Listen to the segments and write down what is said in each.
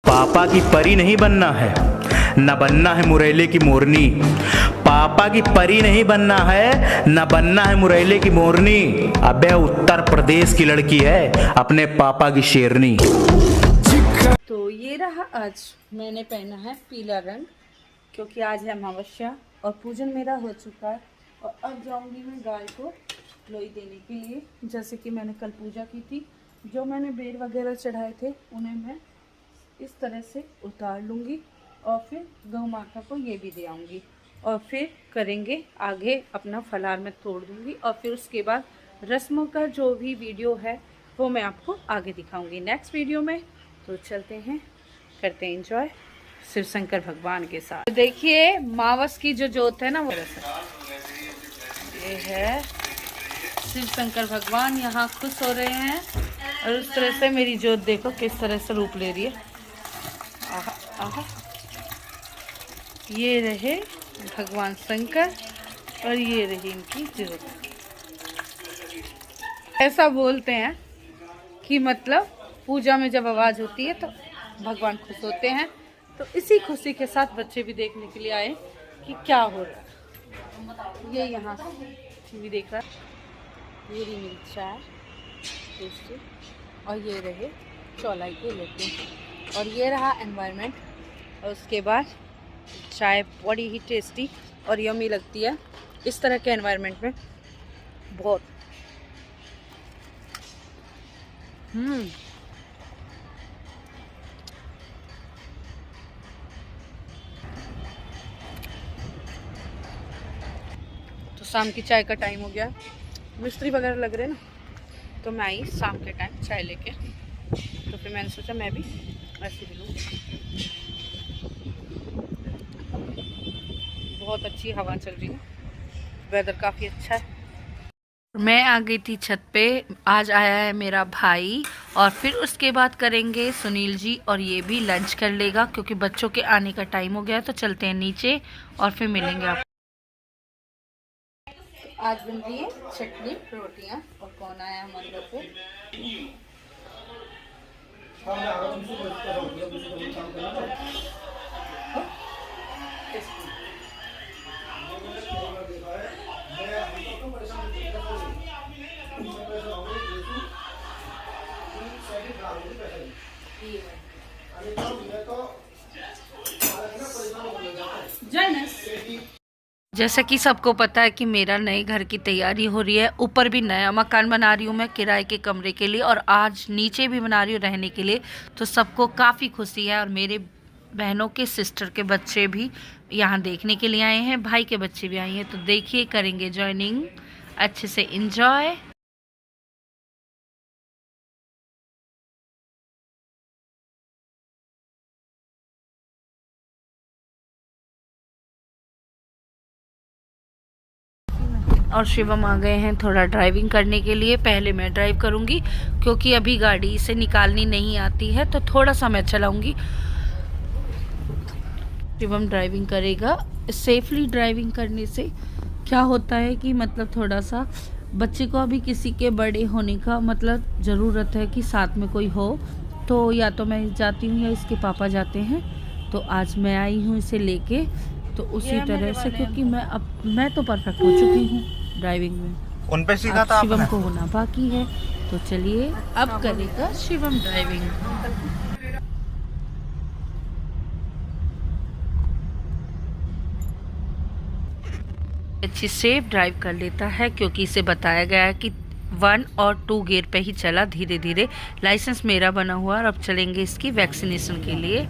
पापा की परी नहीं बनना है, न बनना है मुरैले की मोरनी। पापा की परी नहीं बनना है, न बनना है मुरैले की मोरनी। अबे उत्तर प्रदेश की लड़की है, अपने पापा की शेरनी। तो ये रहा, आज मैंने पहना है पीला रंग क्योंकि आज है अमावस्या और पूजन मेरा हो चुका है। और अब जाऊंगी मैं गाय को लोई देने के लिए। जैसे कि मैंने कल पूजा की थी, जो मैंने बेर वगैरह चढ़ाए थे उन्हें मैं इस तरह से उतार लूँगी और फिर गौ माता को ये भी दे आऊँगी। और फिर करेंगे आगे, अपना फलाहार में तोड़ दूँगी और फिर उसके बाद रस्मों का जो भी वीडियो है वो मैं आपको आगे दिखाऊँगी नेक्स्ट वीडियो में। तो चलते हैं, करते हैं एंजॉय शिव शंकर भगवान के साथ। तो देखिए मावस की जो जोत है ना, वो ये है शिव शंकर भगवान यहाँ खुश हो रहे हैं। और उस तरह से मेरी जोत देखो किस तरह से रूप ले रही है। आहा आहा, ये रहे भगवान शंकर और ये रही इनकी जोत। ऐसा बोलते हैं कि मतलब पूजा में जब आवाज़ होती है तो भगवान खुश होते हैं। तो इसी खुशी के साथ बच्चे भी देखने के लिए आए कि क्या हो रहा है। ये यहाँ टीवी देख रहा है, ये रही मेरी चाय टेस्टी, और ये रहे चौलाई के लड्डू, और ये रहा एनवायरनमेंट। और उसके बाद चाय बड़ी ही टेस्टी और यम्मी लगती है इस तरह के एनवायरनमेंट में, बहुत। तो शाम की चाय का टाइम हो गया, मिस्त्री वगैरह लग रहे हैं ना, तो मैं आई शाम के टाइम चाय लेके। तो फिर मैंने सोचा मैं भी ऐसे भी लूँ। बहुत अच्छी हवा चल रही है, वेदर काफ़ी अच्छा है। मैं आ गई थी छत पे, आज आया है मेरा भाई और फिर उसके बाद करेंगे सुनील जी, और ये भी लंच कर लेगा क्योंकि बच्चों के आने का टाइम हो गया। तो चलते हैं नीचे और फिर मिलेंगे आप। आज बन रही है चटनी रोटियां, और कौन आया हमारे घर पे? जैसा कि सबको पता है कि मेरा नए घर की तैयारी हो रही है, ऊपर भी नया मकान बना रही हूँ मैं किराए के कमरे के लिए, और आज नीचे भी बना रही हूँ रहने के लिए। तो सबको काफ़ी खुशी है, और मेरे बहनों के सिस्टर के बच्चे भी यहाँ देखने के लिए आए हैं, भाई के बच्चे भी आए हैं। तो देखिए करेंगे जॉइनिंग, अच्छे से एंजॉय। और शिवम आ गए हैं थोड़ा ड्राइविंग करने के लिए। पहले मैं ड्राइव करूंगी क्योंकि अभी गाड़ी से निकालनी नहीं आती है, तो थोड़ा सा मैं चलाऊंगी। शिवम ड्राइविंग करेगा। सेफली ड्राइविंग करने से क्या होता है कि मतलब थोड़ा सा बच्चे को अभी किसी के बड़े होने का मतलब ज़रूरत है कि साथ में कोई हो। तो या तो मैं जाती हूँ या इसके पापा जाते हैं। तो आज मैं आई हूँ इसे लेके, तो उसी तरह से, क्योंकि मैं तो परफेक्ट हो चुकी हूँ ड्राइविंग में। उन पे सीखा था शिवम को होना बाकी है। तो चलिए अब करेगा शिवम ड्राइविंग। अच्छी सेफ ड्राइव कर लेता है क्योंकि इसे बताया गया है कि 1 और 2 गियर पे ही चला, धीरे धीरे। लाइसेंस मेरा बना हुआ है और अब चलेंगे इसकी वैक्सीनेशन के लिए।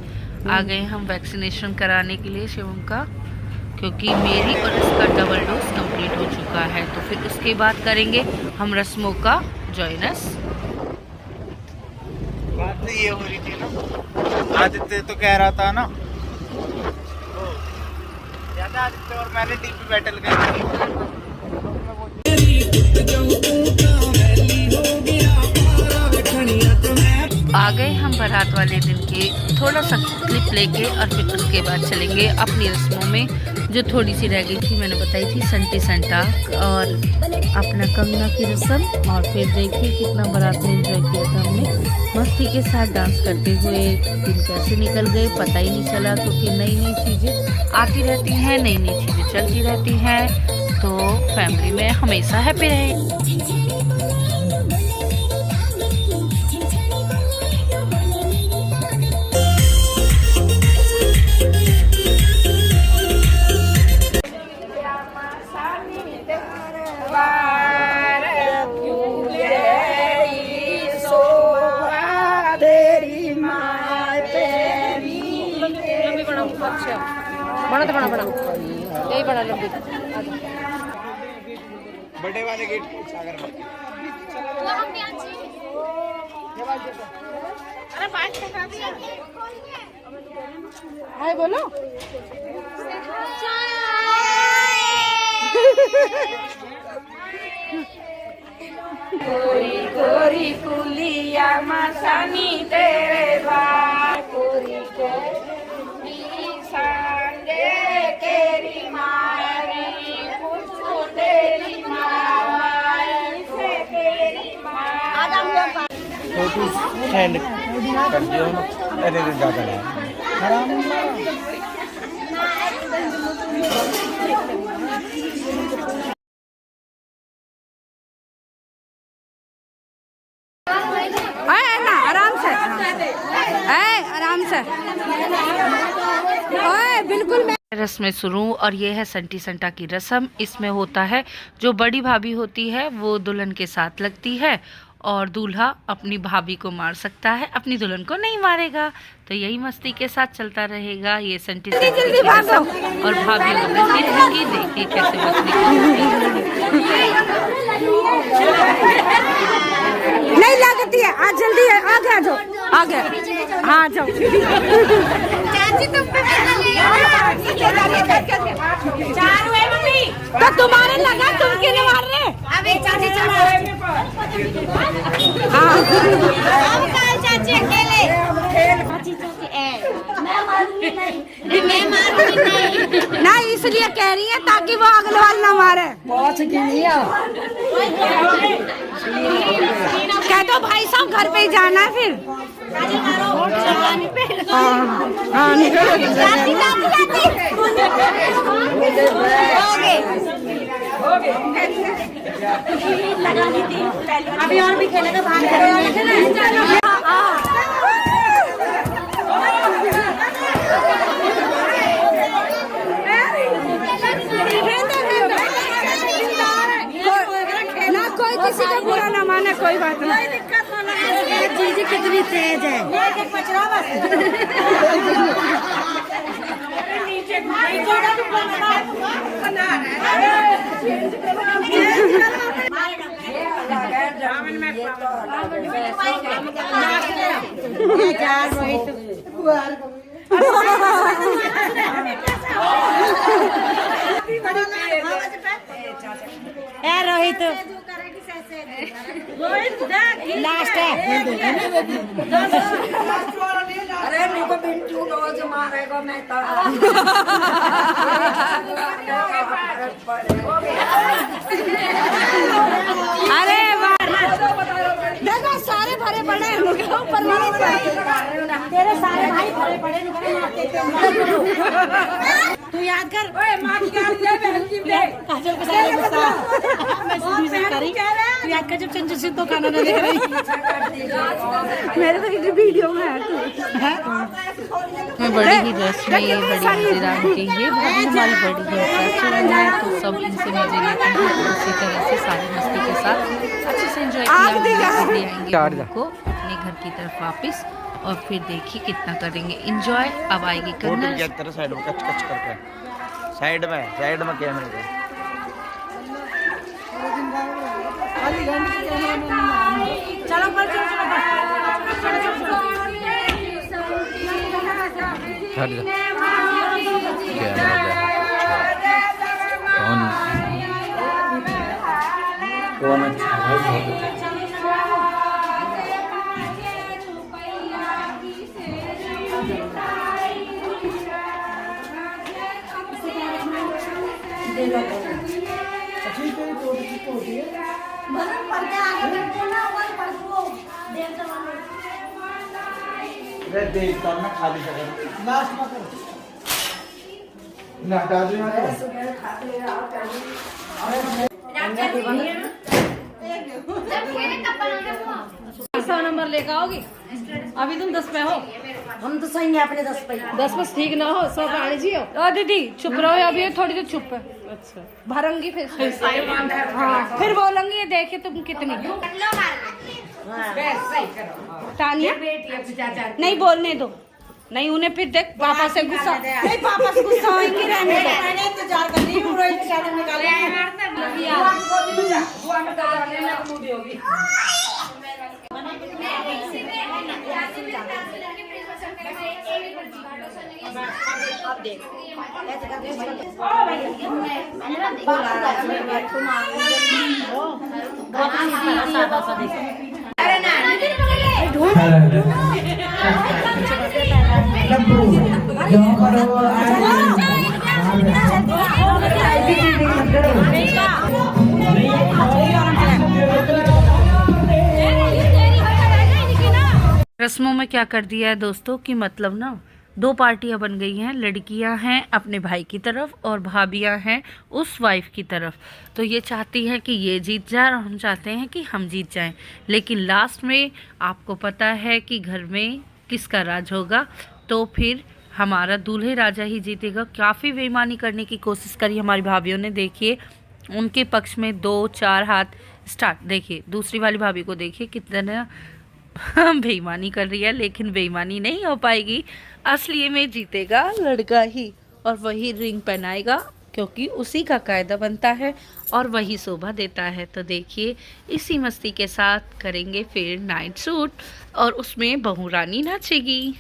आ गए हम वैक्सीनेशन कराने के लिए शिवम का, क्योंकि मेरी और इसका डबल डोज कंप्लीट हो चुका है। तो फिर उसके बाद करेंगे हम रस्मों का जॉइनस। बात तो ये हो रही थी ना, आदित्य तो कह रहा था ना, आदित्य और मैंने डीपी बैटल करी। आ गए हम बारात वाले दिन के, थोड़ा सा क्लिप लेके और फिर उसके बाद चलेंगे अपनी रस्मों में। जो थोड़ी सी रह गई थी मैंने बताई थी संटी संटा और अपना कंगना की रस्म। और फिर देखिए कितना बारात में एंजॉय किया था हमने, मस्ती के साथ डांस करते हुए। दिन कैसे निकल गए पता ही नहीं चला, क्योंकि नई नई चीज़ें आती रहती हैं, नई नई चीज़ें चलती रहती हैं। तो फैमिली में हमेशा हैप्पी रहे। बड़ा यही बड़ा लंबी बड़े वाले गेट सागर में हाय बोलो। कोरी कोरी कुलिया मसानी तेरे बार कोरी कोरी संगे तेरी मारी पूछो तेरी मारी से तेरी मारी। फोटो सेंड कर दियो ना, अरे ज्यादा नहीं। आराम से बिल्कुल। रस्में शुरू, और ये है संटी संटा की रस्म। इसमें होता है जो बड़ी भाभी होती है वो दुल्हन के साथ लगती है, और दूल्हा अपनी भाभी को मार सकता है, अपनी दुल्हन को नहीं मारेगा। तो यही मस्ती के साथ चलता रहेगा ये संटी संटा की रस्म। और भाभी बदलती रहेंगी, देखिए कैसे नहीं लगती है। आज जल्दी है, आगे आ जाओ, आगे हाँ जाओ। चाची तुम तो तुम्हारे लगा, तुम क्यों नहीं मार रहे? अबे चाची चलो। हाँ चाची अकेले। मैं मारूंगी नहीं। ना इसलिए कह रही है ताकि वो अगले वाले ना मारे। बहुत कह दो भाई साहब घर पे ही जाना है फिर। हाँ अभी और भी खेलेगा बाहर। ना कोई किसी का बुरा ना माने, कोई बात नहीं। जीजी कितनी तेज है। रोहित लास्ट है। अरे मेरे को बिंटू रोज मारेगा, मैं तो अरे देखो सारे भरे पड़े हैं ऊपर तेरे सारे भाई भरे पड़े तू याद कर। काजल के साथ याद कर जब संजय सिंह तो खाना ना देख रही। मेरे तो वीडियो में है तू। मैं बड़ी ही ड्रेस में, ये बड़ी हल्दीराम की, ये भाभी हमारी बड़ी है फैशन है, तो सब इनसे मजे लेते हैं। उसी तरह से सारी मस्ती के साथ अच्छे से एंजॉय किया। आएंगे को अपने घर की तरफ वापस, और फिर देखिए कितना करेंगे एंजॉय। अब आएगी कन्नड़ साइड में कच कच करके, साइड में कैमरे चलो कौन अच्छा है, बहुत अच्छा। देखता हूँ ना खाली जगह लास्ट में करो ना डाल दूँ सौ नंबर लेकर आओगी। अभी तुम 10 पे हो। हम तो सही है अपने 10 पे। 10 बस ठीक ना हो 100 पे जियो। ओ दीदी चुप रहो अभी थोड़ी देर चुप है। अच्छा भरूंगी फिर। हाँ फिर बोलूंगी ये देखिए तुम कितनी तानिया नहीं बोलने दो। नहीं उन्हें फिर देख पापा से गुस्सा नहीं पापा से गुस्सा होंगे रहने दो। मैंने इंतजार कर रही हूं रोहित शादी निकाले अब देख रस्मों में क्या कर दिया है दोस्तों कि मतलब ना 2 पार्टियां बन गई हैं। लड़कियां हैं अपने भाई की तरफ और भाभियां हैं उस वाइफ की तरफ। तो ये चाहती है कि ये जीत जाए और हम चाहते हैं कि हम जीत जाएं। लेकिन लास्ट में आपको पता है कि घर में किसका राज होगा। तो फिर हमारा दूल्हे राजा ही जीतेगा। काफ़ी बेईमानी करने की कोशिश करी हमारी भाभियों ने। देखिए उनके पक्ष में 2-4 हाथ स्टार्ट। देखिए दूसरी वाली भाभी को देखिए कितना बेईमानी कर रही है। लेकिन बेईमानी नहीं हो पाएगी। असली में जीतेगा लड़का ही और वही रिंग पहनाएगा क्योंकि उसी का कायदा बनता है और वही शोभा देता है। तो देखिए इसी मस्ती के साथ करेंगे फिर नाइट सूट और उसमें बहू रानी नाचेगी।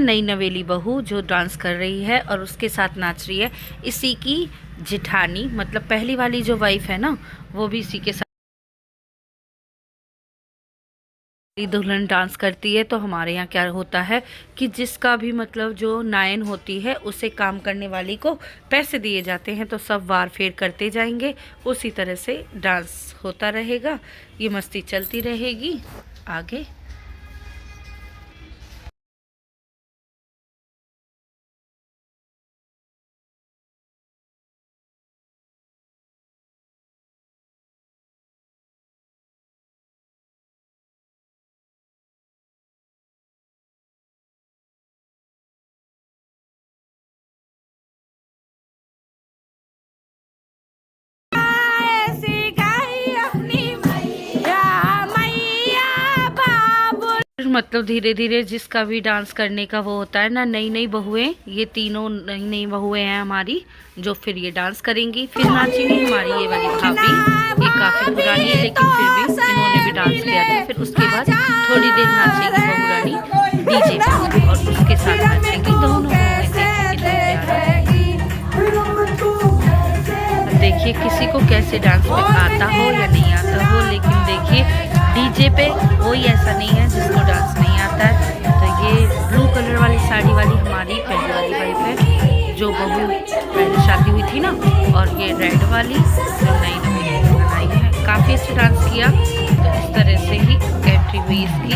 नई नवेली बहू जो डांस कर रही है और उसके साथ नाच रही है इसी की जिठानी मतलब पहली वाली जो वाइफ है ना वो भी इसी के साथ दुल्हन डांस करती है। तो हमारे यहाँ क्या होता है कि जिसका भी मतलब जो नायन होती है उसे काम करने वाली को पैसे दिए जाते हैं। तो सब वार फेर करते जाएंगे उसी तरह से डांस होता रहेगा। ये मस्ती चलती रहेगी आगे। मतलब धीरे धीरे जिसका भी डांस करने का वो होता है ना। नई नई बहुएं ये तीनों नई नई बहुएं हैं हमारी जो फिर ये डांस करेंगी फिर नाचेंगी। हमारी ये वाली भाभी ये काफ़ी पुरानी है लेकिन फिर भी इन्होंने भी डांस किया था। फिर उसके बाद थोड़ी देर नाचेंगी बहू रानी डीजे पे और उसके साथ नाचेंगी दोनों। देखिए किसी को कैसे डांस में आता हो या नहीं आता हो लेकिन देखिए डीजे पे कोई ऐसा नहीं है जिसको डांस नहीं आता है। तो ये ब्लू कलर वाली साड़ी वाली हमारी पहली वाली वाइफ है जो बहू पहले शादी हुई थी ना। और ये रेड वाली जो नई नई बनाई है काफ़ी अच्छा डांस किया। तो इस तरह से ही एंट्री हुई इसकी।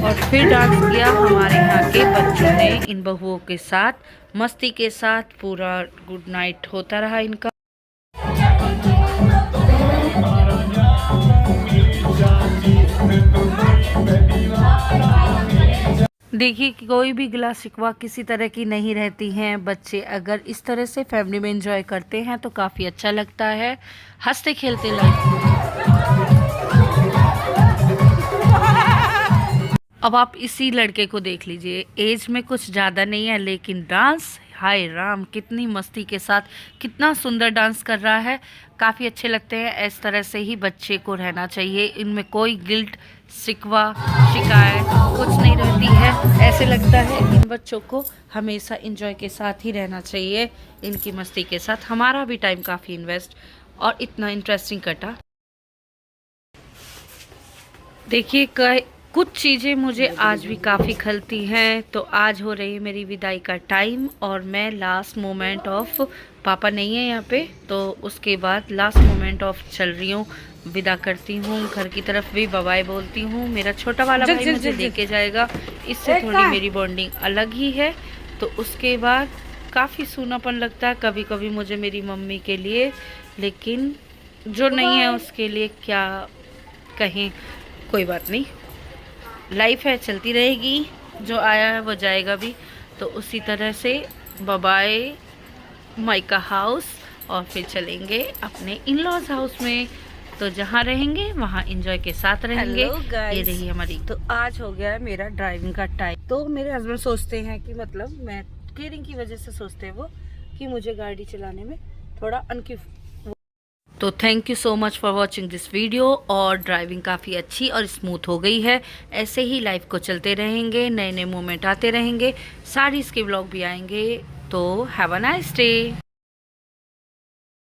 और फिर डांस किया हमारे यहाँ के बच्चों ने इन बहुओं के साथ मस्ती के साथ। पूरा गुड नाइट होता रहा इनका। देखिए कोई भी गिला शिकवा किसी तरह की नहीं रहती हैं। बच्चे अगर इस तरह से फैमिली में एंजॉय करते हैं तो काफ़ी अच्छा लगता है। हंसते खेलते लाइफ। अब आप इसी लड़के को देख लीजिए। एज में कुछ ज़्यादा नहीं है लेकिन डांस हाय राम, कितनी मस्ती के साथ कितना सुंदर डांस कर रहा है। काफ़ी अच्छे लगते हैं। इस तरह से ही बच्चे को रहना चाहिए। इनमें कोई गिल्ट, शिकवा, शिकायत कुछ नहीं रहती है। ऐसे लगता है इन बच्चों को हमेशा एंजॉय के साथ ही रहना चाहिए, इनकी मस्ती के साथ। हमारा भी टाइम काफ़ी इन्वेस्ट और इतना इंटरेस्टिंग कटा। देखिए कुछ चीज़ें मुझे आज भी काफ़ी खलती हैं। तो आज हो रही है मेरी विदाई का टाइम और मैं लास्ट मोमेंट ऑफ, पापा नहीं है यहाँ पे, तो उसके बाद लास्ट मोमेंट ऑफ चल रही हूँ, विदा करती हूँ। घर की तरफ भी बाय बोलती हूँ। मेरा छोटा वाला भाई मुझे लेके जाएगा, इससे थोड़ी मेरी बॉन्डिंग अलग ही है। तो उसके बाद काफ़ी सूनापन लगता है कभी कभी मुझे मेरी मम्मी के लिए, लेकिन जो नहीं है उसके लिए क्या कहें, कोई बात नहीं, लाइफ है, चलती रहेगी। जो आया है वो जाएगा भी। तो उसी तरह से बाय मायका हाउस और फिर चलेंगे अपने इन लॉज हाउस में। तो जहाँ रहेंगे वहाँ एंजॉय के साथ रहेंगे। ये रही हमारी। तो आज हो गया है मेरा ड्राइविंग का टाइम। तो मेरे हस्बैंड सोचते हैं कि मतलब मैं केयरिंग की वजह से सोचते हैं वो कि मुझे गाड़ी चलाने में थोड़ा तो thank you so much for watching this video. और ड्राइविंग काफ़ी अच्छी और स्मूथ हो गई है। ऐसे ही लाइफ को चलते रहेंगे, नए नए मोमेंट आते रहेंगे, साड़ीज़ के व्लॉग भी आएंगे। तो हैव अ नाइस डे।